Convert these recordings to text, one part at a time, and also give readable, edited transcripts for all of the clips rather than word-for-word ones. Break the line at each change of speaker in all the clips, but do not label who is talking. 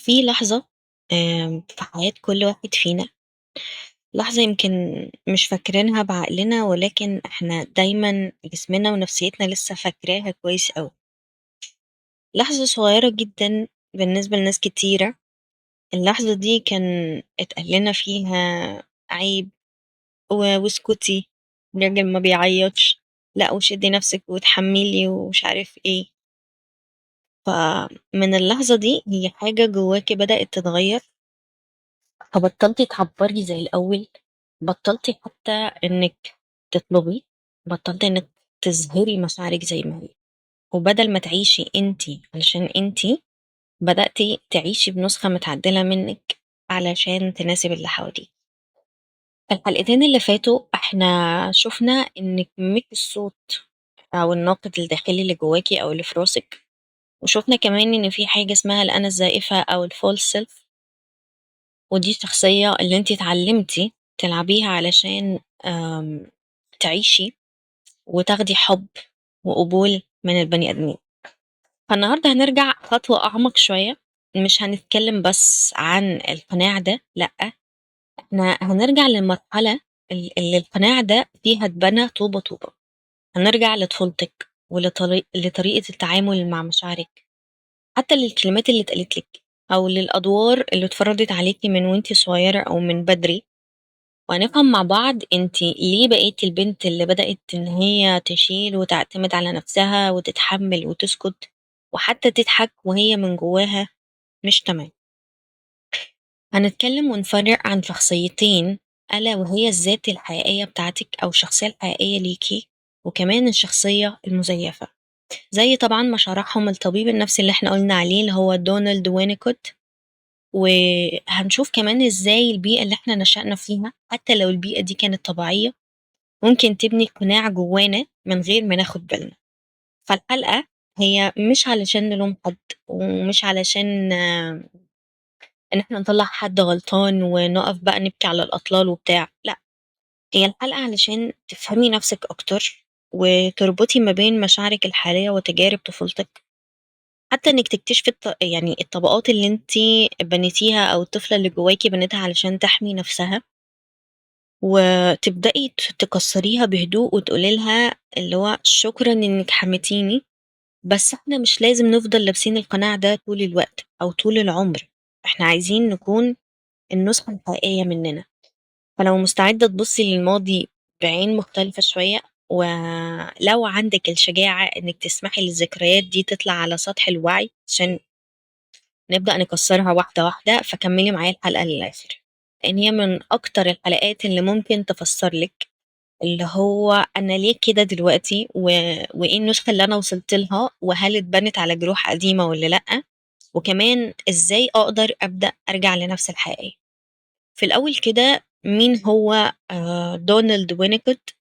في لحظة في حياة كل واحد فينا، لحظة يمكن مش فاكرينها بعقلنا، ولكن إحنا دايمًا جسمنا ونفسيتنا لسه فاكراها كويس أوي. لحظة صغيرة جدًا بالنسبة لناس كتيرة، اللحظة دي كان اتقال لنا فيها عيب واسكتي، الراجل ما بيعيطش، لأ وشدي نفسِك واتحملي ومش عارف إيه. فمن اللحظة دي هي حاجة جواكِ بدأت تتغير، فبطلتِ تعبّري زي الأول، بطلتِ حتى إنِّك تطلبي، بطلتِ إنِّك تظهري مشاعرِك زي ما هي، وبدل ما تعيشي أنتِ علشان أنتِ، بدأتِ تعيشي بنسخة متعدلة منِّك علشان تناسب اللي حواليكِ. في الحلقتين اللي فاتوا إحنا شُفنا إنِّك مش الصوت أو الناقد الداخلي اللي جواكِ أو اللي في راسِك، وشُفنا كمان إن في حاجة اسمها الأنا الزائفة أو الfalse self، ودي الشخصية اللي أنتِ اتعلمتِ تلعبيها علشان تعيشي وتاخدي حُب وقبول من البني آدمين. فالنهارده هنرجع خطوة أعمق شوية، مش هنتكلم بس عن القناع ده، لأ، إحنا هنرجع للمرحلة اللي القناع ده فيها اتبنى طوبة، طوبة. هنرجع لطفولتِك لطريقة التعامل مع مشاعرِك، حتى للكلمات اللي اتقالت لِك أو للأدوار اللي اتفرضت عليكِ من وأنتِ صغيرة أو من بدري، وهنفهم مع بعض أنتِ ليه بقيتِ البنت اللي بدأت إن هي تشيل وتعتمد على نفسها وتتحمل وتسكت وحتى تضحك وهي من جواها مش تمام. هنتكلم ونفرق عن شخصيتين، ألا وهي الذات الحقيقية بتاعتِك أو الشخصية الحقيقية ليكِ، وكمان الشخصية المزيفة، زي طبعًا ما شرحهم الطبيب النفسي اللي إحنا قلنا عليه اللي هو دونالد وينيكوت. وهنشوف كمان إزاي البيئة اللي إحنا نشأنا فيها حتى لو البيئة دي كانت طبيعية ممكن تبني قناع جوانا من غير ما ناخد بالنا. فالحلقة هي مش علشان نلوم حد، ومش علشان إن إحنا نطلّع حد غلطان ونقف بقى نبكي على الأطلال وبتاع، لأ، هي الحلقة علشان تفهمي نفسِك أكتر، وتربطي ما بين مشاعرِك الحالية وتجارب طفولتِك، حتى إنِّك تكتشفي يعني الطبقات اللي أنتِ بنيتيها أو الطفلة اللي جواكِ بنتها علشان تحمي نفسها، وتبدئي تكسّريها بهدوء وتقولي لها اللي هو شكرًا إنِّك حميتيني، بس إحنا مش لازم نفضل لابسين القناع ده طول الوقت أو طول العمر، إحنا عايزين نكون النسخة الحقيقية مننا. فلو مستعدة تبُصّي للماضي بعين مختلفة شوية، ولو عندِك الشجاعة إنِّك تسمحي للذكريات دي تطلع على سطح الوعي عشان نبدأ نكسّرها واحدة، واحدة، فكمّلي معايا الحلقة للآخر، لإن هي من أكتر الحلقات اللي ممكن تفسّر لِك اللي هو أنا ليه كده دلوقتي، وإيه النسخة اللي أنا وصلت لها، وهل اتبنت على جروح قديمة والّا لأ، وكمان إزاي أقدر أبدأ أرجع لنفسي الحقيقية. في الأول كده مين هو دونالد وينيكوت؟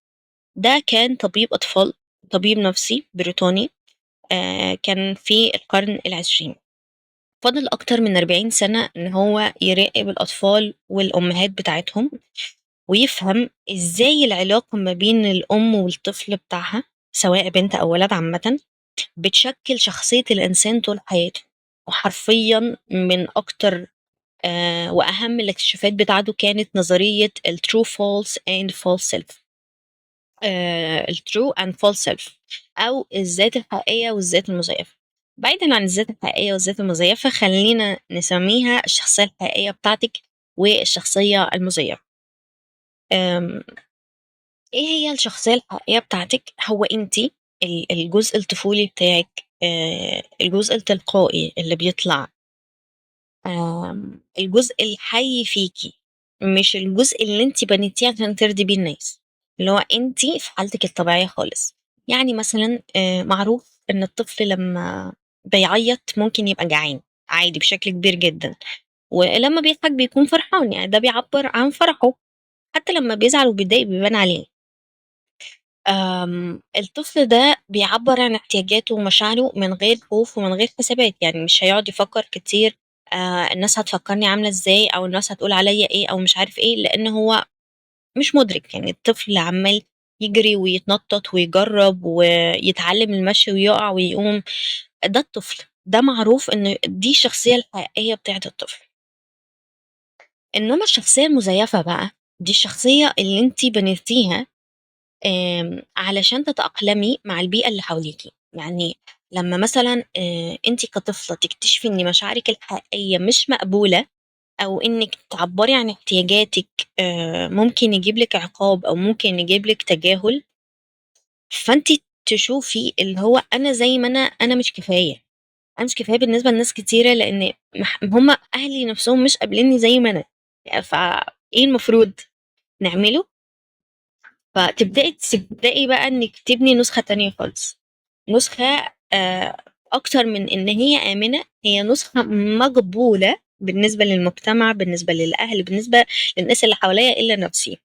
ده كان طبيب أطفال، طبيب نفسي بريطاني، كان في القرن العشرين. فضل أكتر من 40 سنة إن هو يراقب الأطفال والأمهات بتاعتهم، ويفهم إزاي العلاقة ما بين الأم والطفل بتاعها سواء بنت أو ولد عامةً، بتشكل شخصية الإنسان طول حياته. وحرفيًا من أكتر وأهم الاكتشافات بتاعته كانت نظرية الtrue false and false self، الtrue and false self، أو الذات الحقيقية والذات المزيفة. بعيدًا عن الذات الحقيقية والذات المزيفة، خلّينا نسميها الشخصية الحقيقية بتاعتِك والشخصية المزيفة. آمم، إيه هي الشخصية الحقيقية بتاعتِك؟ هو أنتِ الجزء الطفولي بتاعِك، الجزء التلقائي اللي بيطلع، الجزء الحي فيكِ، مش الجزء اللي أنتِ بنيتيه عشان ترضي بيه الناس، اللي هو أنتِ في حالتِك الطبيعية خالص. يعني مثلًا معروف إن الطفل لمّا بيعيّط ممكن يبقى جعان عادي بشكل كبير جدًا، ولمّا بيضحك بيكون فرحان، يعني ده بيعبّر عن فرحه، حتى لمّا بيزعل وبيتضايق بيبان عليه. الطفل ده بيعبّر عن احتياجاته ومشاعره من غير خوف ومن غير حسابات، يعني مش هيقعد يفكّر كتير الناس هتفكّرني عاملة إزاي أو الناس هتقول عليّا إيه أو مش عارف إيه، لإن هو مش مُدرك. يعني الطفل عمّال يجري ويتنطّط ويجرّب ويتعلّم المشي ويقع ويقوم، ده الطفل، ده معروف إن دي الشخصية الحقيقية بتاعة الطفل. إنما الشخصية المزيفة بقى، دي الشخصية اللي أنتِ بنيتيها علشان تتأقلمي مع البيئة اللي حواليكِ. يعني لمّا مثلًا أنتِ كطفلة تكتشفي إن مشاعرِك الحقيقية مش مقبولة، أو إنِّك تعبّري عن احتياجاتِك ممكن يجيب لِك عقاب أو ممكن يجيب لِك تجاهل، فأنتِ تشوفي اللي هو أنا زي ما أنا مش كفاية. أنا مش كفاية بالنسبة لناس كتيرة، لإن هم أهلي نَفْسهم مش قابلينّي زي ما أنا، فإيه المفروض نعمله؟ تبدئي بقى إنِّك تبني نسخة تانية خالص، نسخة أكتر من إن هي آمنة، هي نسخة مقبولة بالنسبة للمجتمع، بالنسبة للأهل، بالنسبة للناس اللي حواليّا إلا نَفْسي.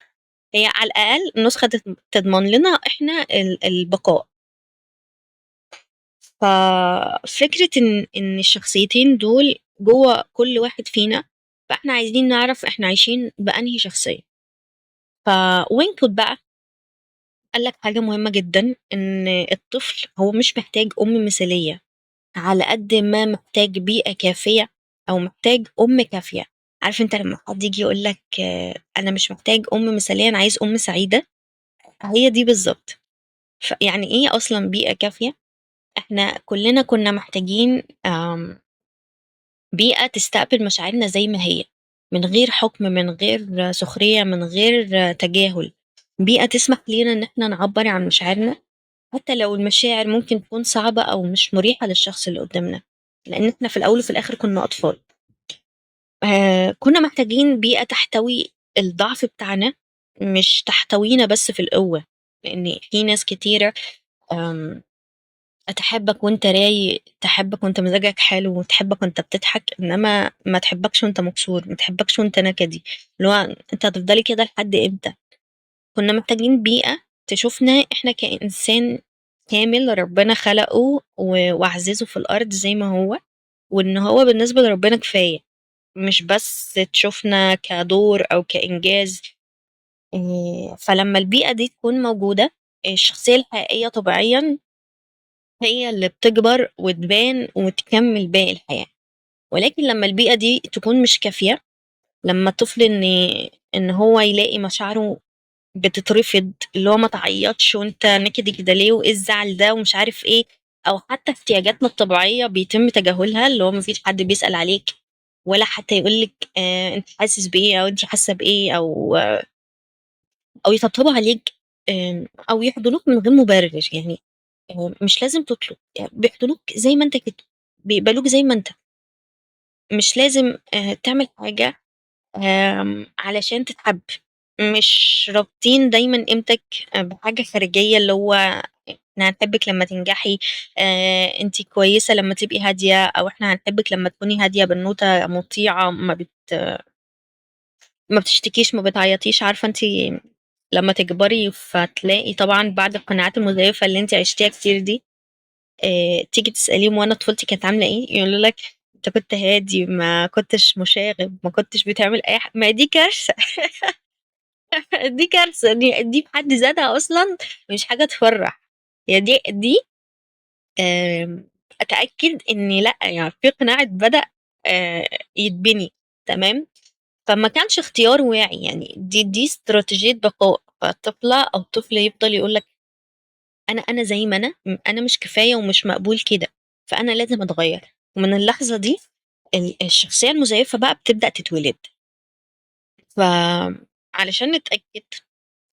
هي على الأقل نسخة تضمن لنا إحنا البقاء. ففكرة إن الشخصيتين دول جوّه كل واحد فينا، فإحنا عايزين نعرف إحنا عايشين بأنهي شخصية. فوينكوت بقى قال لك حاجة مهمة جدًا، إن الطفل هو مش محتاج أم مثالية، على قد ما محتاج بيئة كافية أو محتاج أم كافية. عارف أنت لمّا حد ييجي يقول لك أنا مش محتاج أم مثالية، أنا عايز أم سعيدة، هي دي بالضبط. يعني إيه أصلًا بيئة كافية؟ إحنا كلنا كنا محتاجين بيئة تستقبل مشاعرنا زي ما هي، من غير حكم، من غير سخرية، من غير تجاهل. بيئة تسمح لينا إن إحنا نعبّر عن مشاعرنا، حتى لو المشاعر ممكن تكون صعبة أو مش مريحة للشخص اللي قدامنا، لإن إحنا في الأول وفي الآخر كنا أطفال. كنا محتاجين بيئة تحتوي الضعف بتاعنا، مش تحتوينا بس في القوة، لإن في ناس كتيرة آمم تحبك وأنت رايق، تحبك وأنت مزاجك حلو، وتحبك وأنت بتضحك، إنما ما تحبكش وأنت مكسور، ما تحبكش وأنت نكدي، اللي هو أنتِ هتفضلي كده لحد إمتى؟ كنا محتاجين بيئة تشوفنا إحنا كإنسان كامل ربنا خلقه وعزّزه في الأرض زي ما هو، وإن هو بالنسبة لربنا كفاية، مش بس تشوفنا كدور أو كإنجاز. فلمّا البيئة دي تكون موجودة، الشخصية الحقيقية طبيعيًا هي اللي بتكبر وتبان وتكمّل باقي الحياة. ولكن لمّا البيئة دي تكون مش كافية، لمّا الطفل إن هو يلاقي مشاعره بتترفض، اللي هو ما تعيّطش وأنت نكد كده ليه وإيه الزعل ده ومش عارف إيه، أو حتى احتياجاتنا الطبيعية بيتم تجاهلها، اللي هو ما فيش حد بيسأل عليك ولا حتى يقول لِك أنتِ حاسس بإيه أو أنتِ حاسة بإيه، أو يطبطبوا عليك، أو يحضنوك من غير مبرر. يعني مش لازم تطلب، يعني بيحضنوك زي ما أنت كده، بيقبلوك زي ما أنت، مش لازم تعمل حاجة علشان تتحب. مش رابطين دايمًا قيمتك بحاجة خارجية، اللي هو إحنا هنحبِك لمّا تنجحي، أنتِ كويسة لمّا تبقي هادية، أو إحنا هنحبِك لمّا تكوني هادية بنوتة مطيعة ما بتشتكيش، ما بتعيطيش. عارفة أنتِ لمّا تكبري فتلاقي طبعًا بعد القناعات المزيفة اللي أنتِ عشتيها كتير دي، تيجي تسأليهم وأنا طفولتي كانت عاملة إيه، يقولوا لك أنت كنت هادي، ما كنتش مشاغب، ما كنتش بتعمل أي ما هي دي كارثة. دي كارثة، دي في حد ذاتها أصلًا مش حاجة تفرّح. هي دي أتأكد إن لأ، يعني في قناع بدأ يتبني، تمام. فما كانش اختيار واعي، يعني دي استراتيجية بقاء. فالطفلة أو الطفل يفضل يقول لك أنا زي ما أنا مش كفاية ومش مقبول كده، فأنا لازم أتغيّر. ومن اللحظة دي الشخصية المزيفة بقى بتبدأ تتولد. فعلشان نتأكد،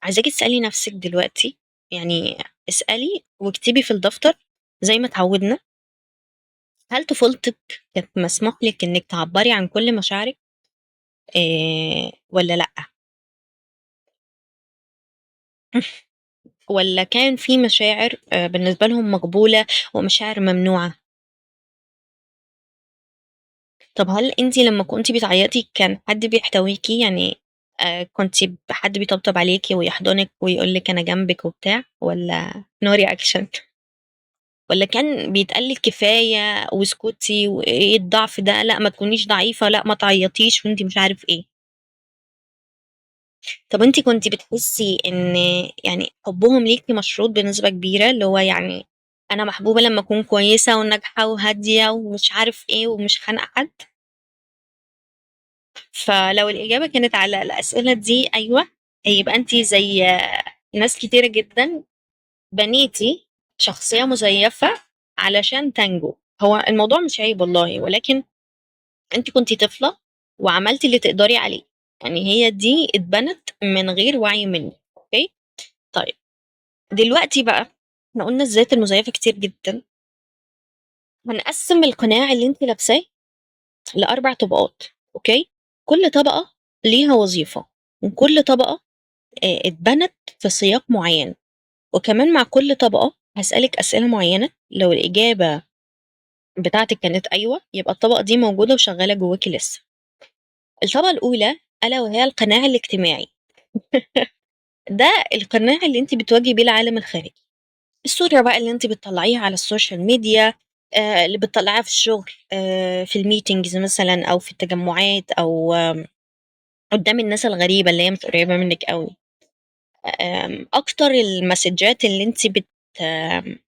عايزاكِ تسألي نفسِك دلوقتي، يعني اسألي واكتبي في الدفتر زي ما اتعودنا، هل طفولتِك كانت مسموح لِك إنِّك تعبّري عن كل مشاعرِك والّا لأ؟ والّا كان في مشاعر بالنسبة لهم مقبولة ومشاعر ممنوعة؟ طب هل أنتِ لمّا كنتِ بتعيّطي كان حد بيحتويكِ؟ يعني كنتِ حد بيطبطب عليكِ ويحضنِك ويقول لِك أنا جنبِك وبتاع، والّا no reaction؟ والّا كان بيتقال لِك كفاية واسكتي وإيه الضعف ده، لأ ما تكونيش ضعيفة، لأ ما تعيّطيش وأنتِ مش عارف إيه؟ طب أنتِ كنتِ بتحسي إن يعني حُبّهم ليكِ مشروط بنسبة كبيرة، اللي هو يعني انا محبوبه لما اكون كويسه وناجحه وهاديه ومش عارف ايه ومش خانقه حد. فلو الاجابه كانت على الاسئله دي ايوه، يبقى انت زي ناس كتيره جدا بنيتي شخصيه مزيفه علشان تنجو. هو الموضوع مش عيب والله، ولكن انت كنتي طفله وعملتي اللي تقدري عليه. يعني هي دي اتبنت من غير وعي منك. اوكي. طيب دلوقتي بقى، احنا قلنا الذات المزيفه كتير جدا. هنقسم القناع اللي انت لابساه لأربع طبقات. أوكي. كل طبقة ليها وظيفة، وكل طبقة اتبنت في سياق معين. وكمان مع كل طبقة هسألك أسئلة معينة، لو الإجابة بتاعتك كانت أيوة يبقى الطبقة دي موجودة وشغالة جواكي لسه. الطبقة الأولى ألا وهي القناع الاجتماعي. ده القناع اللي انت بتواجهي بيه العالم الخارجي. الصورة بقى اللي انت بتطلعيها على السوشيال ميديا، اللي بتطلعيها في الشغل، في الميتينجز مثلا أو في التجمعات، أو قدام الناس الغريبة اللي هي مش قريبة منك قوي. اكتر المسجات اللي انت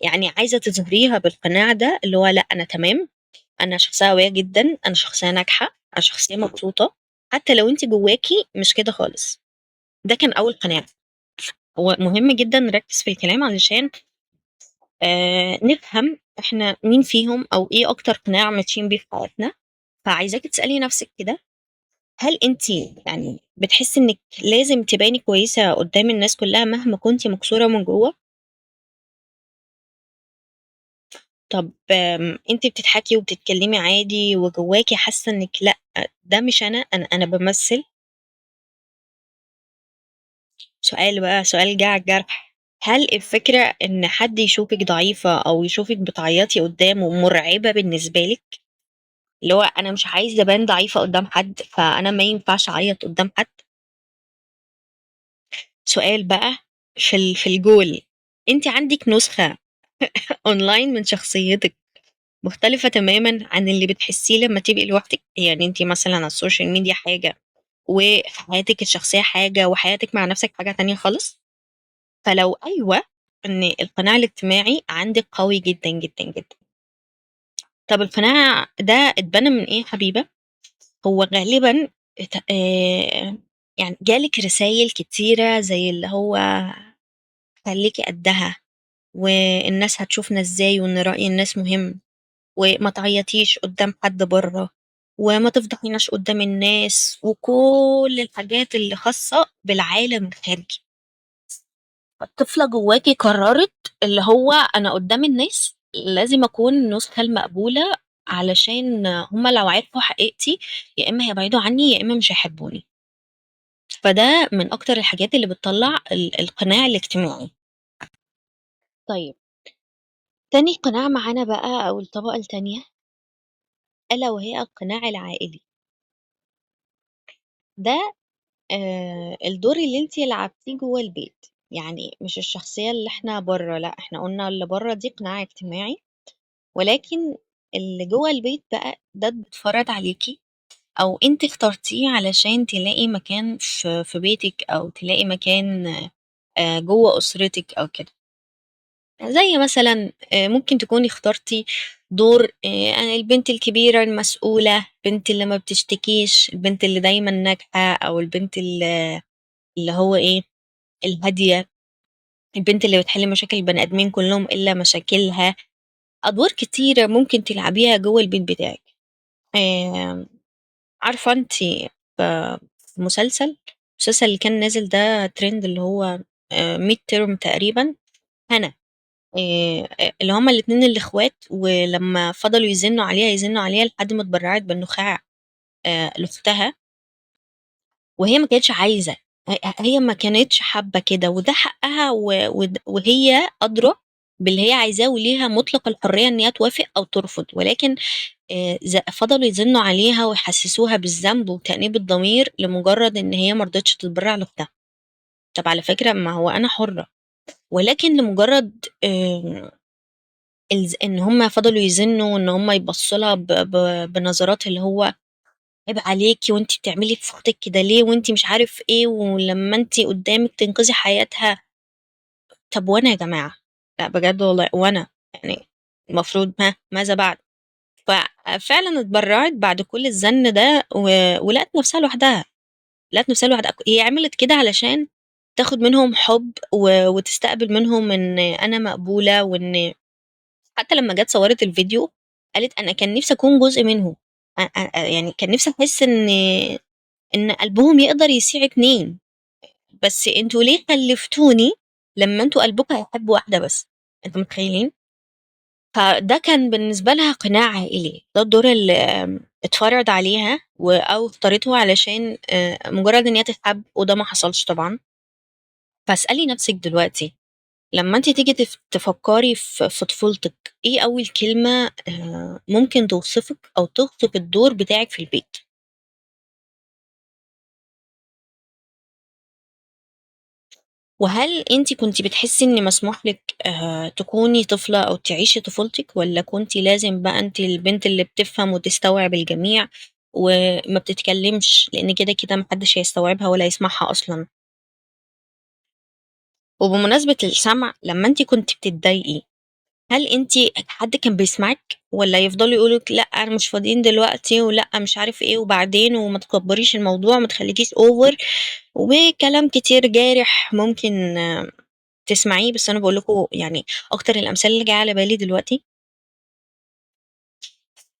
يعني عايزة تظهريها بالقناع ده اللي هو لا انا تمام، انا شخصية قوية جدا، انا شخصية ناجحة، انا شخصية مبسوطة، حتى لو انت جواكي مش كده خالص. ده كان اول قناع. هو مهم جدا نركز في الكلام علشان نفهم احنا مين فيهم او ايه اكتر قناع ماشيين بيه في حياتنا. فعايزاكي تسألي نفسك كده، هل انت يعني بتحسي انك لازم تباني كويسة قدام الناس كلها مهما كنتي مكسورة من جوه؟ طب انت بتضحكي وبتتكلمي عادي وجواكي حاسة انك لا، ده مش انا بمثل؟ سؤال بقى، سؤال جه على الجرح، هل الفكرة ان حد يشوفك ضعيفة او يشوفك بتعيطي قدامه مرعبة بالنسبة لك؟ اللي هو انا مش عايزة ابان ضعيفة قدام حد فانا ما ينفعش اعيط قدام حد. سؤال بقى في الجول، انت عندك نسخة اونلاين من شخصيتك مختلفة تماما عن اللي بتحسيه لما تبقي لوحدك؟ يعني انت مثلا على السوشيال ميديا حاجة، وفي حياتك الشخصية حاجة، وحياتك مع نفسك حاجة تانية خالص. فلو أيوة، ان القناع الاجتماعي عندك قوي جدا جدا جدا. طب القناع ده اتبنى من ايه يا حبيبة؟ هو غالبا يعني جالك رسائل كتيرة زي اللي هو خليكي قدها، والناس هتشوفنا ازاي، وان رأي الناس مهم، وما تعيطيش قدام حد بره، وما تفضحيناش قدام الناس، وكل الحاجات اللي خاصة بالعالم الخارجي. الطفلة جواكي قررت اللي هو أنا قدام الناس لازم أكون النسخة المقبولة، علشان هما لو عرفوا حقيقتي يا إما هيبعدوا عني يا إما مش هيحبوني. فده من أكتر الحاجات اللي بتطلع القناع الاجتماعي. طيب تاني قناع معانا بقى أو الطبقة التانية ألا وهي القناع العائلي. ده الدور اللي انت لعبتيه جوه البيت، يعني مش الشخصية اللي احنا بره، لا احنا قلنا اللي بره دي قناع اجتماعي، ولكن اللي جوه البيت بقى ده بيتفرض عليكي، او انت اخترتيه علشان تلاقي مكان في بيتك، او تلاقي مكان جوه اسرتك او كده. زي مثلا ممكن تكوني اخترتي دور أنا البنت الكبيرة المسؤولة، البنت اللي ما بتشتكيش، البنت اللي دايما ناجحة، او البنت اللي هو ايه الهادية، البنت اللي بتحل مشاكل البني آدمين كلهم إلا مشاكلها. أدوار كتيرة ممكن تلعبيها جوه البيت بتاعك. آه، عارفة انتي في المسلسل اللي كان نازل ده ترند اللي هو ميد تيرم تقريبا، هنا اللي هما الاتنين الاخوات، ولما فضلوا يزنوا عليها لحد ما اتبرعت بالنخاع لاختها، وهي ما كانتش عايزة، هي ما كانتش حابة كده، وده حقها، وهي أدرى باللي هي عايزاه، وليها مطلق الحرية إن هي توافق أو ترفض، ولكن فضلوا يزنوا عليها ويحسسوها بالذنب وتأنيب الضمير لمجرد إن هي مرضتش تتبرع لأختها. طب على فكرة ما هو أنا حرة، ولكن لمجرد إن هم فضلوا يزنوا إن هم يبصوا لها بنظرات اللي هو عيب عليكي وانتي بتعملي في اختك كده ليه، وانتي مش عارف ايه، ولما انتي قدامك تنقذي حياتها. طب وانا يا جماعة، لا بجد والله، وانا يعني المفروض ماذا بعد؟ ففعلا اتبرعت بعد كل الزن ده ولقت نفسها لوحدها. لقت نفسها لوحدها، هي عملت كده علشان تاخد منهم حب وتستقبل منهم ان انا مقبولة، وان حتى لما جت صورت الفيديو قالت انا كان نفسي اكون جزء منهم. يعني كان نفسي احس ان قلبهم يقدر يسيع اتنين، بس انتوا ليه خلفتوني لما انتوا قلبكم هيحب واحدة بس؟ انتوا متخيلين؟ فده كان بالنسبة لها قناع عائلي، ده الدور اللي اتفرض عليها أو اختارته علشان مجرد إن هي تتحب، وده ما حصلش طبعا. فاسألي نفسك دلوقتي، لما انت تيجي تفكري في طفولتك، ايه أول كلمة ممكن توصفك أو توصف الدور بتاعك في البيت؟ وهل انت كنت بتحسي ان مسموح لك تكوني طفلة او تعيشي طفولتك، ولا كنت لازم بقى انت البنت اللي بتفهم وتستوعب الجميع وما بتتكلمش لان كده كده محدش هيستوعبها ولا يسمعها اصلا؟ وبمناسبة السمع، لما انت كنت بتتضايقي، هل انت حد كان بيسمعك، ولا يفضلوا يقولك لا انا مش فاضيين دلوقتي، ولا مش عارف ايه وبعدين، وما تكبريش الموضوع وما تخليكيش اوفر، وكلام كتير جارح ممكن تسمعيه؟ بس انا بقول لكم يعني اكتر الامثال اللي جايه على بالي دلوقتي.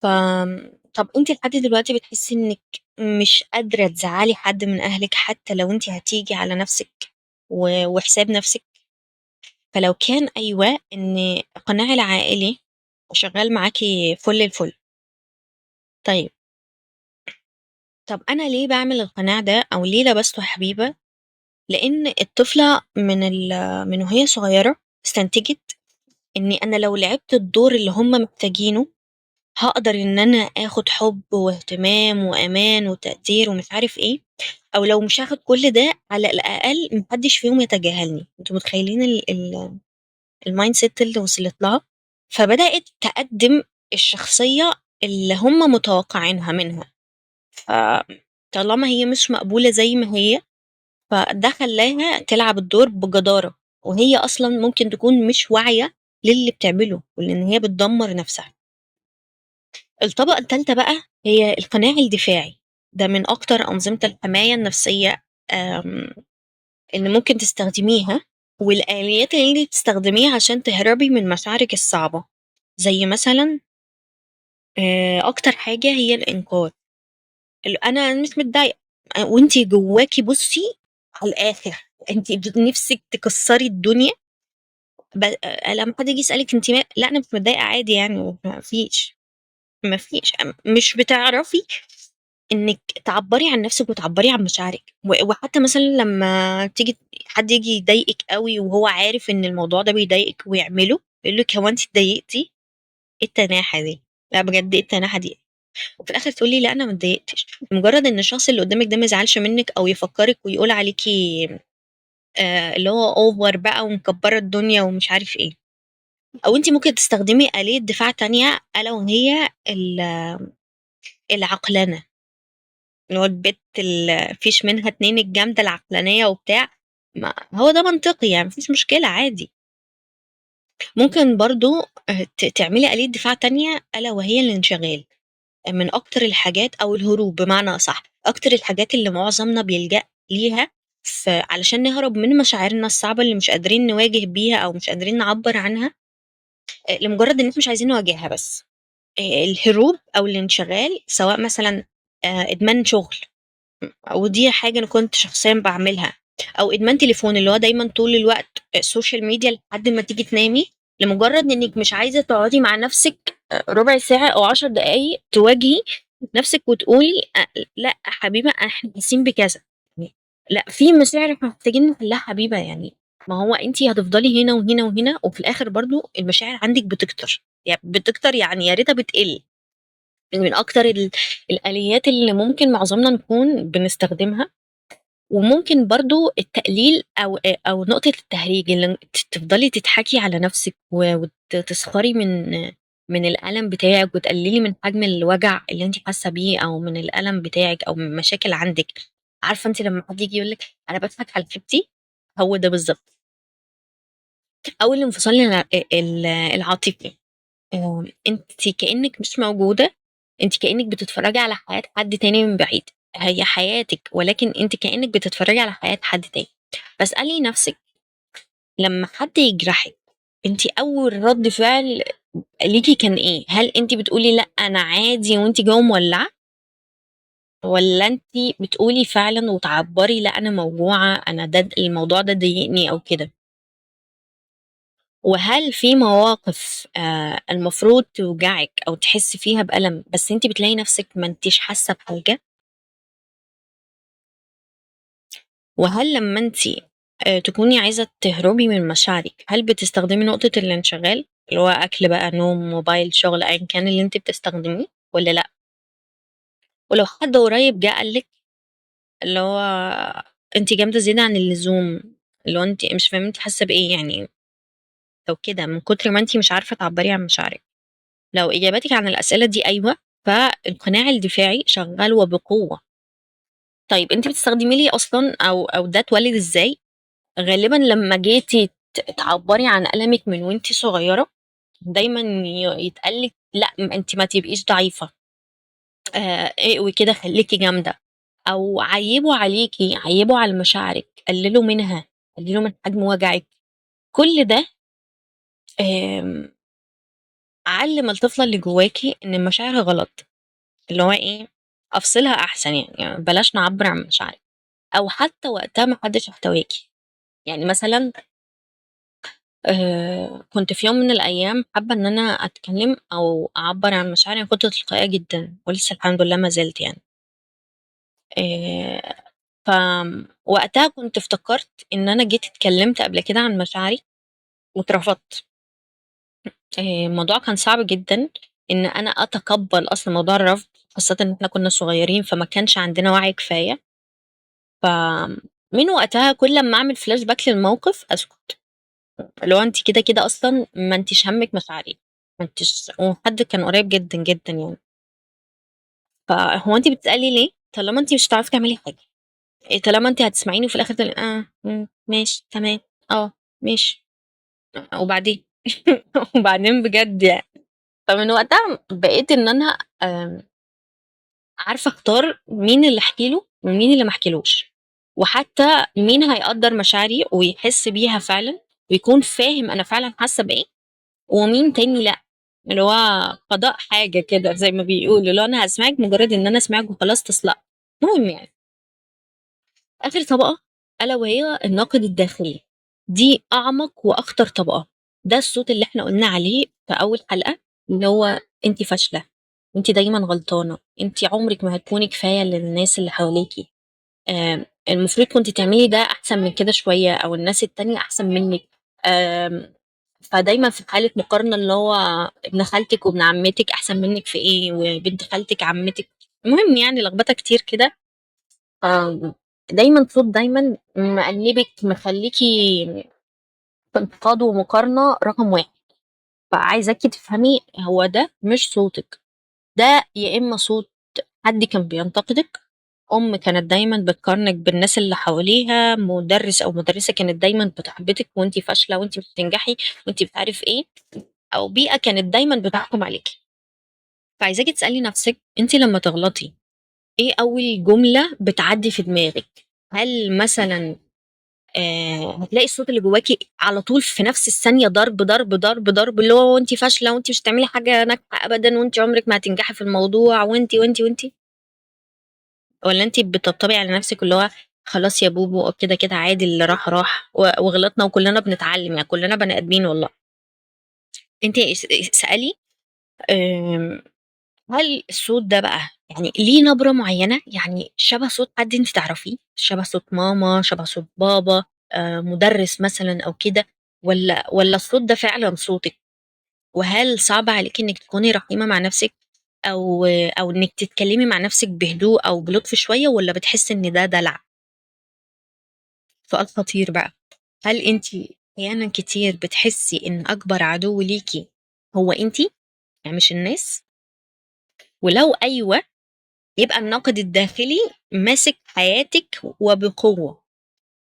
ف طب انت لحد دلوقتي بتحسي انك مش قادره تزعلي حد من اهلك حتى لو انت هتيجي على نفسك وحساب نفسك؟ فلو كان ايوه، ان القناع العائلي شغال معاكي فل الفل. طيب، طب انا ليه بعمل القناع ده او ليه لبسته حبيبه؟ لان الطفله من وهي صغيره استنتجت اني انا لو لعبت الدور اللي هم محتاجينه هاقدر إن أنا آخُد حُب واهتمام وأمان وتقدير ومش عارف إيه، أو لو مش هاخُد كل ده على الأقل ما حدّش فيهم يتجاهلني. أنتم متخيّلين الmindset اللي وصلت لها؟ فبدأت تقدّم الشخصية اللي هم متوقعينها منها، فطالما هي مش مقبولة زي ما هي، فده خلّاها تلعب الدور بجدارة، وهي أصلًا ممكن تكون مش واعية للي بتعمله، ولإن هي بتدمّر نَفْسها. الطبقة التالتة بقى هي القناع الدفاعي، ده من أكتر أنظمة الحماية النفسية آمم، اللي ممكن تستخدميها، والآليات اللي تستخدميها عشان تهربي من مشاعرك الصعبة، زي مثلًا أكتر حاجة هي الإنكار، أنا مش متضايقة، وأنتِ جواكِ بُصّي على الآخر، أنتِ نِفسِك تكسّري الدنيا، لمّا حد ييجي يسألِك أنتِ لأ أنا مش متضايقة عادي يعني، ما فيش مش بتعرفي إنِّك تعبّري عن نَفْسِك وتعبّري عن مشاعرِك، وحتى مثلًا لمّا تيجي حد ييجي يضايقِك أوي وهو عارف إن الموضوع ده بيضايقِك ويعمله، يقول لِك: "هو أنتِ اتضايقتِ؟ إيه التناحة دي؟ لأ بجد إيه التناحة دي؟" وفي الآخر تقولي لأ أنا ما اتضايقتش، مجرّد إن الشخص اللي قدّامِك ده ما يزعلش منِّك أو يفكّرِك ويقول عليكِ اللي هو over بقى ومكبّرة الدنيا ومش عارف إيه. أو أنتِ ممكن تستخدمي آلية دفاع تانية، ألا وهي العقلنة. اللي هو البت فيش منها اتنين، الجامدة العقلانية وبتاع، ما هو ده منطقي يعني مفيش مشكلة عادي. ممكن برضو تعملي آلية دفاع تانية، ألا وهي الانشغال. من أكتر الحاجات أو الهروب بمعنى أصح، أكتر الحاجات اللي معظمنا بيلجأ ليها علشان نهرب من مشاعرنا الصعبة اللي مش قادرين نواجه بيها أو مش قادرين نعبر عنها، لمجرد إن احنا مش عايزين نواجهها بس. الهروب أو الانشغال، سواء مثلا إدمان شغل، ودي حاجة أنا كنت شخصيًا باعملها، أو إدمان تليفون اللي هو دايمًا طول الوقت السوشيال ميديا لحد ما تيجي تنامي، لمجرد إنِّك مش عايزة تقعدي مع نفسِك ربع ساعة أو 10 دقايق تواجهي نفسِك وتقولي لأ حبيبة إحنا حاسين بكذا، يعني لأ في مشاعر إحنا محتاجين نحلها حبيبة يعني، ما هو أنتِ هتفضلي هنا وهنا وهنا وفي الآخر برضه المشاعر عندِك بتكتر، بتكتر يعني يا ريتها بتقل. من أكتر الآليات اللي ممكن معظمنا نكون بنستخدمها. وممكن برضه التقليل أو نقطة التهريج، اللي تفضلي تضحكي على نفسِك وتسخري من الألم بتاعِك وتقللي من حجم الوجع اللي أنتِ حاسة بيه، أو من الألم بتاعِك أو من مشاكل عندِك. عارفة أنتِ لمّا حد ييجي يقول لِك أنا باضحك على خيبتي، هو ده بالضبط. أو الانفصال العاطفي. أنتِ كإنِّك مش موجودة، أنتِ كإنِّك بتتفرّجي على حياة حد تاني من بعيد، هي حياتِك ولكن أنتِ كإنِّك بتتفرّجي على حياة حد تاني. فاسألي نَفْسِك لمّا حد يجرحِك، أنتِ أول رَد فعل ليكِ كان إيه؟ هل أنتِ بتقولي لأ أنا عادي وأنتِ جوّه مولّعة، والّا أنتِ بتقولي فعلًا وتعبّري لأ أنا موجوعة، أنا الموضوع ده ضايقني أو كده؟ وهل في مواقف المفروض توجعِك أو تحسّي فيها بألم، بس أنتِ بتلاقي نَفْسِك ما أنتيش حاسة بحاجة؟ وهل لمّا أنتِ تكوني عايزة تهربي من مشاعرِك، هل بتستخدمي نقطة الانشغال، اللي هو أكل بقى، نوم، موبايل، شغل، أيًا كان اللي أنتِ بتستخدميه والّا لأ؟ ولو حد قريب جه قال لِك اللي هو أنتِ جامدة زيادة عن اللزوم، اللي هو أنتِ مش فاهمة أنتِ حاسة بإيه يعني، لو كده من كتر ما أنتِ مش عارفة تعبّري عن مشاعرِك. لو إجابتِك عن الأسئلة دي أيوه، فالقناع الدفاعي شغّال وبقوة. طيب أنتِ بتستخدميه ليه أصلًا، أو ده اتولد إزاي؟ غالبًا لمّا جيتِ تعبّري عن ألمِك من وأنتِ صغيرة، دايمًا يتقال لِك لأ أنتِ ما تبقيش ضعيفة، اقوي كده خليكِ جامدة، أو عيّبوا عليكِ، عيّبوا على مشاعرِك، قللوا منها، قللوا من حجم وجعِك. كل ده آمم علّم الطفلة اللي جواكِ إن المشاعر غلط، اللي هو إيه، أفصلها أحسن يعني بلاش نعبّر عن مشاعرِك، أو حتى وقتها ما حدش احتواكِ. يعني مثلًا كنت في يوم من الأيام حابة إن أنا أتكلم أو أعبّر عن مشاعري، أنا كنت تلقائية جدًا ولسه الحمد لله ما زلت يعني. آآ وقتها كنت افتكرت إن أنا جيت اتكلمت قبل كده عن مشاعري واترفضت. الموضوع كان صعب جدًا إن أنا أتقبّل أصلًا موضوع الرفض، خاصةً إن إحنا كنا صغيرين فما كانش عندنا وعي كفاية. فمن وقتها كل أمّا أعمل flashback للموقف أسكت، اللي هو أنتِ كده أصلًا ما أنتيش هَمِّك مشاعري، ما أنتيش، وحد كان قريب جدًا، جدًا يعني. فهو أنتِ بتسألي ليه طالما أنتِ مش هتعرفي تعملي حاجة؟ طالما أنتِ هتسمعيني وفي الآخر تقولي ماشي، تمام، آه، ماشي، وبعدين؟ وبعدين بجد يعني. فمن وقتها بقيت إن أنا آمم عارفة أختار مين اللي أحكي له ومين اللي ما أحكيلوش، وحتى مين هيقدّر مشاعري ويحس بيها فعلًا ويكون فاهم أنا فعلًا حاسة بإيه، ومين تاني لأ، اللي هو قضاء حاجة كده زي ما بيقولوا، اللي هو أنا هاسمعِك مجرد إن أنا أسمعِك وخلاص تصلأ. المهم يعني، آخر طبقة ألا وهي الناقد الداخلي، دي أعمق وأخطر طبقة. ده الصوت اللي إحنا قُلنا عليه في أول حلقة، اللي هو أنتِ فاشلة، أنتِ دايمًا غلطانة، أنتِ عمرِك ما هتكوني كفاية للناس اللي حواليكِ، المفروض كنتِ تعملي ده أحسن من كده شوية، أو الناس التانية أحسن منِّك. آمم فدايمًا في حالة مقارنة، اللي هو ابن خالتِك وابن عمتِك أحسن منِّك في إيه، وبنت خالتِك عمتِك، المهم يعني لخبطة كتير كده. دايمًا صوت دايمًا مأنِّبِك مخلّيكِ في انتقاد ومقارنة رقم 1. فعايزاكِ تفهمي هو ده مش صوتِك، ده يا إما صوت حد كان بينتقدِك، أم كانت دايمًا بتقارنِك بالناس اللي حواليها، مُدرِّس أو مُدرسة كانت دايمًا بتحبطِك وأنتِ فاشلة وأنتِ مش هتنجحي وأنتِ مش عارف إيه، أو بيئة كانت دايمًا بتحكم عليكِ. فعايزاكِ تسألي نفسِك أنتِ لمّا تغلطي إيه أول جملة بتعدّي في دماغِك؟ هل مثلًا هتلاقي الصوت اللي جواكِ على طول في نفس الثانية ضرب، ضرب، ضرب، ضرب، اللي هو وأنتِ فاشلة وأنتِ مش هتعملي حاجة ناجحة أبدًا وأنتِ عمرِك ما هتنجحي في الموضوع وأنتِ، وأنتِ، وأنتِ؟ والّا أنتِ بتطبطبي على نفسِك اللي هو خلاص يا بوبو كده عادي اللي راح راح وغلطنا وكلنا بنتعلم، يعني كلنا بني آدمين والله. أنتِ اسألي آمم هل الصوت ده بقى يعني ليه نبرة معيّنة، يعني شبه صوت حد أنتِ تعرفيه، شبه صوت ماما، شبه صوت بابا، مُدرِّس مثلًا أو كده، والّا الصوت ده فعلًا صوتِك؟ وهل صعب عليكِ إنِّك تكوني رحيمة مع نَفْسِك، أو إنِّك تتكلّمي مع نَفْسِك بهدوء أو بلطف شوية، والّا بتحسّي إن ده دلع؟ سؤال خطير بقى، هل أنتِ أحيانًا كتير بتحسّي إن أكبر عدو ليكِ هو أنتِ، يعني مش الناس؟ ولو أيوه، يبقى الناقد الداخلي ماسك حياتِك وبقوة.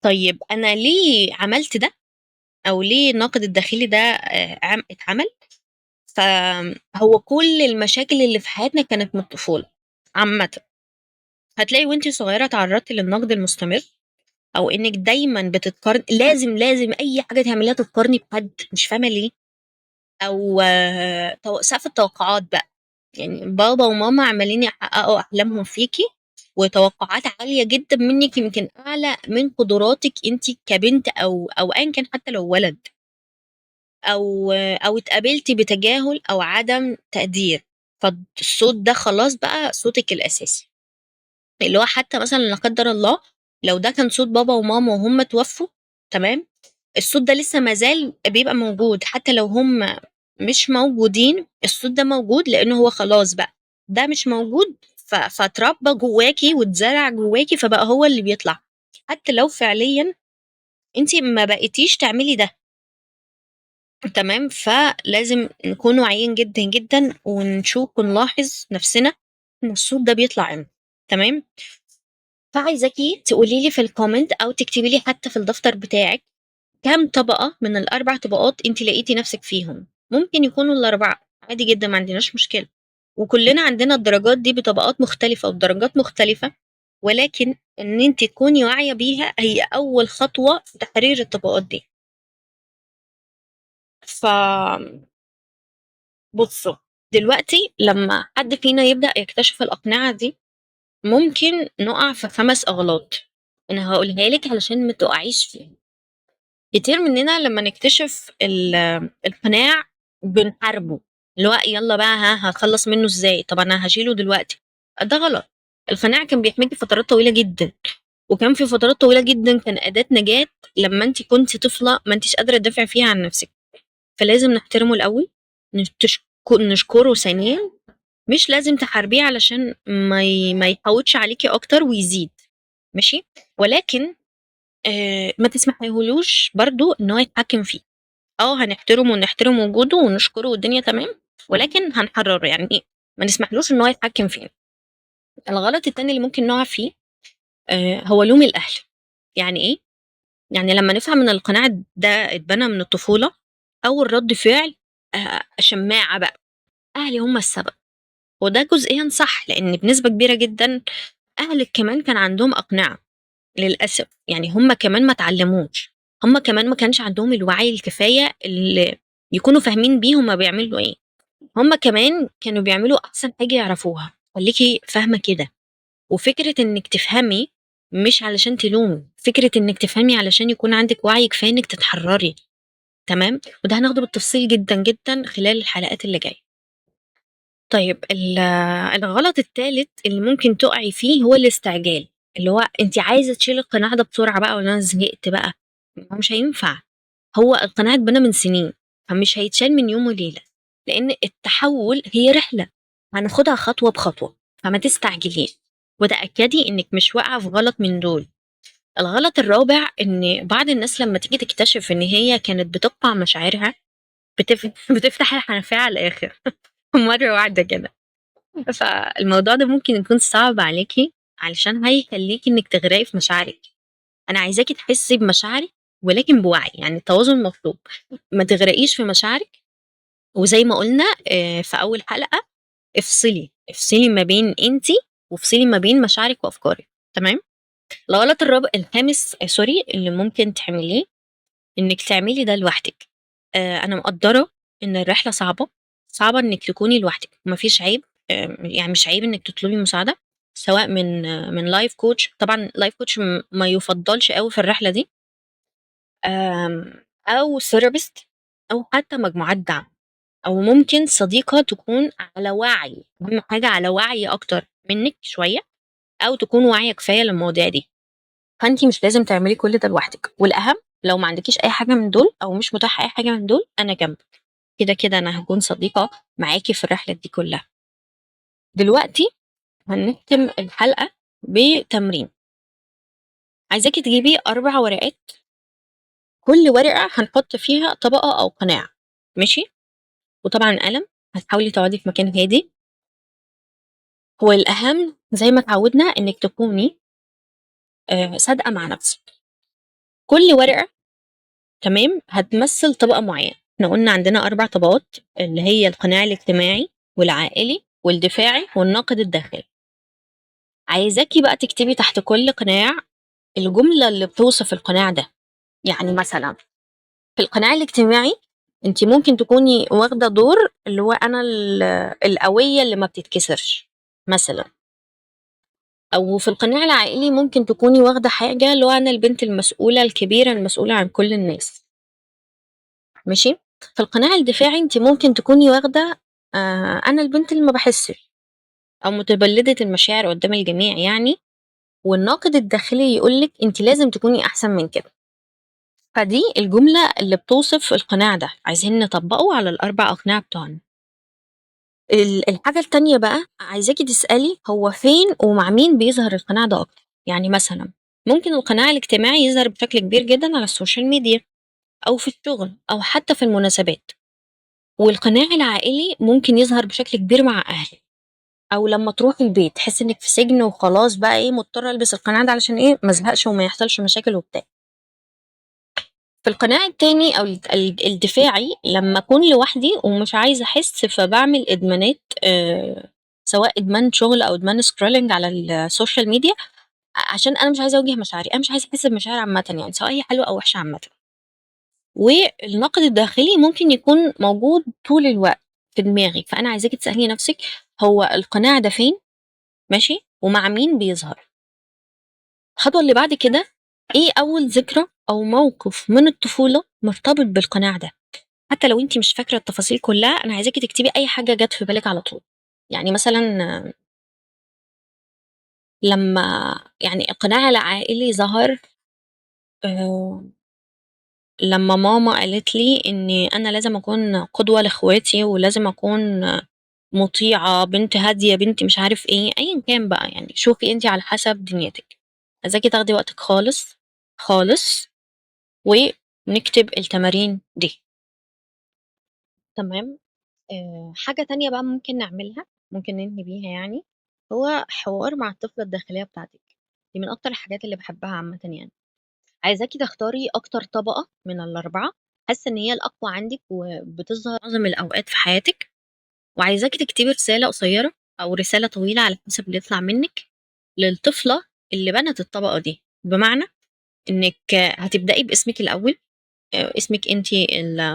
طيب أنا ليه عملت ده؟ او ليه الناقد الداخلي ده اتعمل. فهو كل المشاكل اللي في حياتنا كانت من الطفولة عامة. هتلاقي وانتي صغيرة تعرضتي للنقد المستمر، او انك دايما بتتقارن، لازم اي حاجة تعمليها تتقارني بحد، مش فاهمة ليه. او سقف التوقعات بقى، يعني بابا وماما عمالين يحققوا احلامهم فيكي، وتوقعات عالية جدا منك، يمكن اعلى من قدراتك انت كبنت او ايا كان، حتى لو ولد. او اتقابلتي بتجاهل او عدم تقدير، فالصوت ده خلاص بقى صوتك الاساسي. اللي هو حتى مثلا لا قدر الله لو ده كان صوت بابا وماما وهم توفوا، تمام، الصوت ده لسه مازال بيبقى موجود حتى لو هم مش موجودين. الصوت ده موجود لانه هو خلاص بقى ده مش موجود، فاتربى جواكي واتزرع جواكي، فبقى هو اللي بيطلع حتى لو فعليا انت ما بقيتيش تعملي ده. تمام، فلازم نكون واعيين جدا جدا ونشوف ونلاحظ نفسنا ان الصوت ده بيطلع امتى. تمام. فعايزاكي تقولي لي في الكومنت او تكتبي لي حتى في الدفتر بتاعك كام طبقة من الاربع طبقات انت لقيتي نفسك فيهم. ممكن يكونوا الاربعة عادي جدا، ما عندناش مشكلة، وكلنا عندنا الدرجات دي بطبقات مختلفة وبدرجات مختلفة، ولكن ان انت تكوني واعية بيها هي اول خطوة في تحرير الطبقات دي. ف بصوا، دلوقتي لما حد فينا يبدأ يكتشف الأقنعة دي ممكن نقع في 5 أغلاط. أنا هقولها لك علشان ما تقعيش فيها. كتير مننا لما نكتشف القناع بنحاربه، اللي هو يلا بقى ها هخلص منه ازاي، طب انا هشيله دلوقتي. ده غلط. القناع كان بيحميكي فترات طويلة جدا، وكان في فترات طويلة جدا كان أداة نجاة لما انت كنت طفلة ما انتش قادرة تدافع فيها عن نفسك. فلازم نحترمه الأول، نشكره ثانيا. مش لازم تحاربيه علشان ما يحوطش عليكي اكتر ويزيد، ماشي، ولكن ما تسمحيهولوش برضو ان هو يتحكم فيه. هنحترمه ونحترم وجوده ونشكره والدنيا تمام، ولكن هنحرره، يعني ايه، ما نسمحلوش ان هو يتحكم فينا. الغلط التاني اللي ممكن نقع فيه هو لوم الاهل. يعني ايه؟ يعني لما نفهم ان القناع ده اتبنى من الطفولة، اول رد فعل شماعة بقى، اهلي هم السبب. وده جزئيا صح، لان بنسبة كبيرة جدا أهلِك كمان كان عندهم أقنعة للأسف، يعني هم كمان ما اتعلموش، هم كمان ما كانش عندهم الوعي الكفاية اللي يكونوا فاهمين بيه هم بيعملوا إيه. هم كمان كانوا بيعملوا أحسن حاجة يعرفوها. خليكي فاهمة كده. وفكرة إنك تفهمي مش علشان تلومي، فكرة إنك تفهمي علشان يكون عندك وعي كفاية إنك تتحرري. تمام، وده هناخده بالتفصيل جدا جدا خلال الحلقات اللي جاية. طيب الغلط التالت اللي ممكن تقعي فيه هو الاستعجال، اللي هو انت عايزه تشيلي القناع ده بسرعه بقى، ولا انا زهقت بقى. هو مش هينفع. هو القناع اتبنى من سنين، فمش هيتشال من يوم وليله، لان التحول هي رحله هناخدها خطوه بخطوه، فما تستعجليش. وتاكدي انك مش واقعه في غلط من دول. الغلط الرابع ان بعض الناس لما تيجي تكتشف ان هي كانت بتقطع مشاعرها بتفتح الحنفية على الاخر مره واحده كده. فالموضوع ده ممكن يكون صعب عليكي علشان هيخليكي انك تغرقي في مشاعرك. انا عايزاكي تحسي بمشاعرك ولكن بوعي، يعني التوازن مطلوب. ما تغرقيش في مشاعرك. وزي ما قلنا في اول حلقة، افصلي ما بين انتي، وافصلي ما بين مشاعرك وافكارك. تمام. الغلط الرابع الخامس سوري اللي ممكن تعمليه انك تعملي ده لوحدك. انا مقدرة ان الرحلة صعبة، صعبة انك تكوني لوحدك، ومفيش عيب. يعني مش عيب انك تطلبي مساعدة، سواء من لايف كوتش. طبعا لايف كوتش ما يفضلش قوي في الرحلة دي، او ثيرابيست، او حتى مجموعات دعم، او ممكن صديقة تكون على وعي، اهم حاجة على وعي اكتر منك شوية، او تكون واعية كفاية للمواضيع دي. فانتي مش لازم تعملي كل ده لوحدك. والاهم لو ما عندكيش اي حاجة من دول او مش متاحة اي حاجة من دول، انا جنبك. كده كده انا هكون صديقة معاكي في الرحلة دي كلها. دلوقتي هنختم الحلقة بتمرين. عايزاكي تجيبي 4 ورقات، كل ورقة هنحط فيها طبقة أو قناع، ماشي، وطبعا قلم. هتحاولي تقعدي في مكان هادي. هو الأهم زي ما اتعودنا إنك تكوني صادقة مع نفسك. كل ورقة تمام، هتمثل طبقة معينة. احنا قلنا عندنا 4 طبقات، اللي هي القناع الاجتماعي والعائلي والدفاعي والناقد الداخلي. عايزاكي بقى تكتبي تحت كل قناع الجملة اللي بتوصف القناع ده. يعني مثلا في القناع الاجتماعي انت ممكن تكوني واخدة دور اللي هو انا القوية اللي ما بتتكسرش مثلا. او في القناع العائلي ممكن تكوني واخدة حاجة اللي هو انا البنت المسؤولة الكبيرة المسؤولة عن كل الناس. ماشي. في القناع الدفاعي انت ممكن تكوني واخدة انا البنت اللي ما بحسش، او متبلدة المشاعر قدام الجميع يعني. والناقد الداخلي يقولك انت لازم تكوني احسن من كده. فدي الجملة اللي بتوصف القناع ده، عايزين نطبقه على ال4 أقنعة بتوعنا. الحاجة التانية بقى عايزاكي تسألي هو فين ومع مين بيظهر القناع ده أكتر. يعني مثلا ممكن القناع الاجتماعي يظهر بشكل كبير جدا على السوشيال ميديا، أو في الشغل، أو حتى في المناسبات. والقناع العائلي ممكن يظهر بشكل كبير مع أهلك، أو لما تروحي البيت تحس إنك في سجن وخلاص بقى إيه مضطرة ألبس القناع ده علشان إيه مزهقش وما يحصلش مشاكل وبتاع. في القناع التاني أو الدفاعي لما أكون لوحدي ومش عايزة أحس فبعمل إدمانات، سواء إدمان شغل أو إدمان سكرولينج على السوشيال ميديا، عشان أنا مش عايزة أواجه مشاعري، أنا مش عايزة أحس بمشاعر عامة يعني، سواء هي حلوة أو وحشة عامة. والنقد الداخلي ممكن يكون موجود طول الوقت في دماغي، فأنا عايزاكي تسألي نفسك هو القناع ده فين، ماشي، ومع مين بيظهر. الخطوة اللي بعد كده، إيه أول ذكرى أو موقف من الطفولة مرتبط بالقناع ده. حتى لو انت مش فاكره التفاصيل كلها، انا عايزاكي تكتبي اي حاجه جت في بالك على طول. يعني مثلا لما يعني القناع العائلي ظهر، آه، لما ماما قالت لي اني انا لازم اكون قدوه لاخواتي، ولازم اكون مطيعه، بنت هاديه، بنت مش عارف ايه، ايا كان بقى يعني. شوفي انت على حسب دنيتك. عايزاكي تاخدي وقتك خالص خالص ونكتب التمارين دي. تمام. حاجة تانية بقى ممكن نعملها، ممكن ننهي بيها يعني، هو حوار مع الطفلة الداخلية بتاعتك. دي من أكتر الحاجات اللي بحبها عامة يعني. عايزاكي تختاري أكتر طبقة من ال4، حاسة إن هي الأقوى عندك وبتظهر معظم الأوقات في حياتك. وعايزاكي تكتبي رسالة قصيرة أو رسالة طويلة على حسب اللي يطلع منك للطفلة اللي بنت الطبقة دي. بمعنى إنك هتبدأي باسمك الأول، اسمك انتي،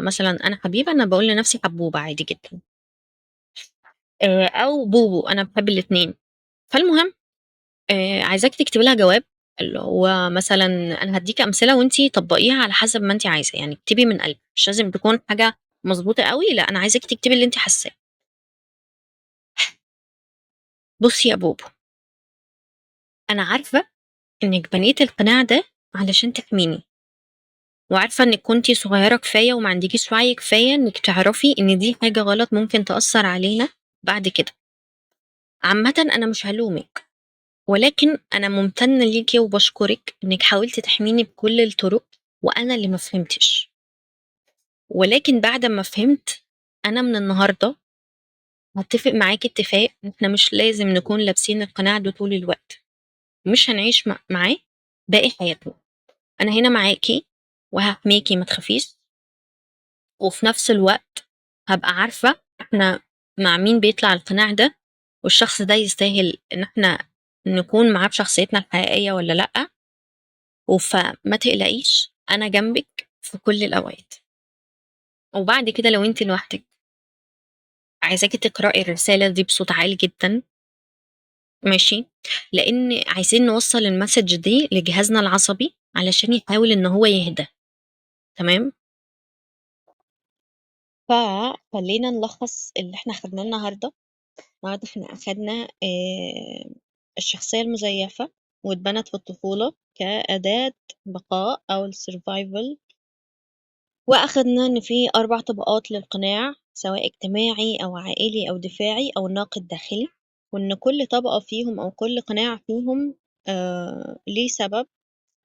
مثلا أنا حبيبة، أنا بقول لنفسي حبوبة عادي جدا، او بوبو، انا بحب الاثنين. فالمهم عايزاك تكتبي لها جواب، اللي هو مثلا انا هديكي امثله وانتي طبقيها على حسب ما انتي عايزه، يعني اكتبي من قلب، مش لازم تكون حاجه مظبوطه قوي، لا انا عايزاك تكتبي اللي انتي حاساه. بصي يا بوبو، انا عارفه انك بنيت القناع ده علشان تحميني، وعارفه انك كنتي صغيره كفايه وما عندكيش وعي كفايه انك تعرفي ان دي حاجه غلط ممكن تاثر علينا بعد كده. عامه انا مش هلومك، ولكن أنا ممتنة ليكِ وباشكرِك إنِّك حاولتِ تحميني بكل الطرق، وأنا اللي ما فهمتش. ولكن بعد أمّا فهمت، أنا من النهارده هاتفق معاكِ اتفاق إن إحنا مش لازم نكون لابسين القناع ده طول الوقت، مش هنعيش معاه باقي حياتنا. أنا هنا معاكِ وهاحميكِ ما تخافيش، وفي نفس الوقت هابقى عارفة إحنا مع مين بيطلع القناع ده، والشخص ده يستاهل إن إحنا نكون معاه بشخصيتنا الحقيقية والّا لأ. فما تقلقيش، أنا جنبِك في كل الأوقات. وبعد كده لو أنتِ لوحدِك، عايزاكِ تقرأي الرسالة دي بصوت عالي جدًا، ماشي؟ لإن عايزين نوصّل الmessage دي لجهازنا العصبي علشان يحاول إن هو يهدى، تمام؟ فخلّينا نلخّص اللي إحنا خدناه النهارده. النهارده إحنا أخدنا الشخصية المزيفة واتبنت في الطفولة كأداة بقاء أو الsurvival، وأخدنا إن في 4 طبقات للقناع، سواء اجتماعي أو عائلي أو دفاعي أو ناقد داخلي، وإن كل طبقة فيهم أو كل قناع فيهم ليه سبب،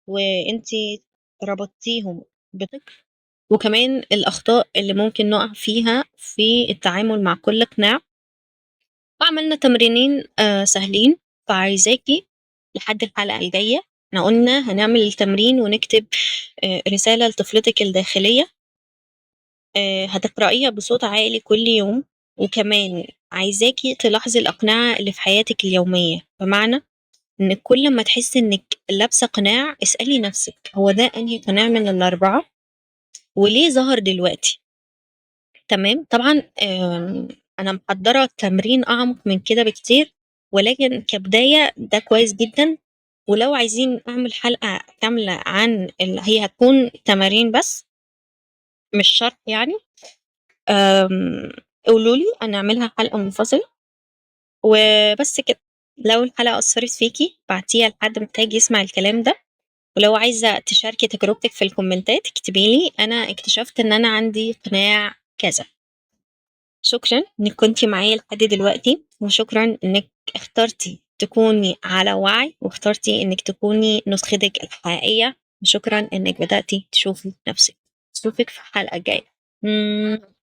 وأنتِ ربطتيهم بطفل. وكمان الأخطاء اللي ممكن نقع فيها في التعامل مع كل قناع. وعملنا تمرينين سهلين، فعايزاكِ لحد الحلقة الجاية احنا قلنا هنعمل التمرين ونكتب رسالة لطفلتك الداخلية، هتقرأيها بصوت عالي كل يوم. وكمان عايزاكي تلاحظي الأقنعة اللي في حياتك اليومية، بمعنى إنك كل ما تحسي إنك لابسة قناع اسألي نفسك هو ده أنهي قناع من الأربعة وليه ظهر دلوقتي. تمام. طبعا أنا محضرة تمرين أعمق من كده بكتير، ولكن كبداية ده كويس جدا. ولو عايزين أعمل حلقة كاملة عن هي هتكون تمارين بس مش شرط يعني، قولوا لي أنا أعملها حلقة منفصلة وبس كده. لو الحلقة أثرت فيكي بعتيها لحد محتاج يسمع الكلام ده. ولو عايزة تشاركي تجربتك في الكومنتات اكتبي لي أنا اكتشفت إن أنا عندي قناع كذا. شكرا إنك كنتي معايا لحد دلوقتي، وشكرا إنك اخترتي تكوني على وعي واخترتي إنك تكوني نسختك الحقيقية. وشكرا إنك بدأتي تشوفي نفسك. أشوفك في الحلقة الجاية.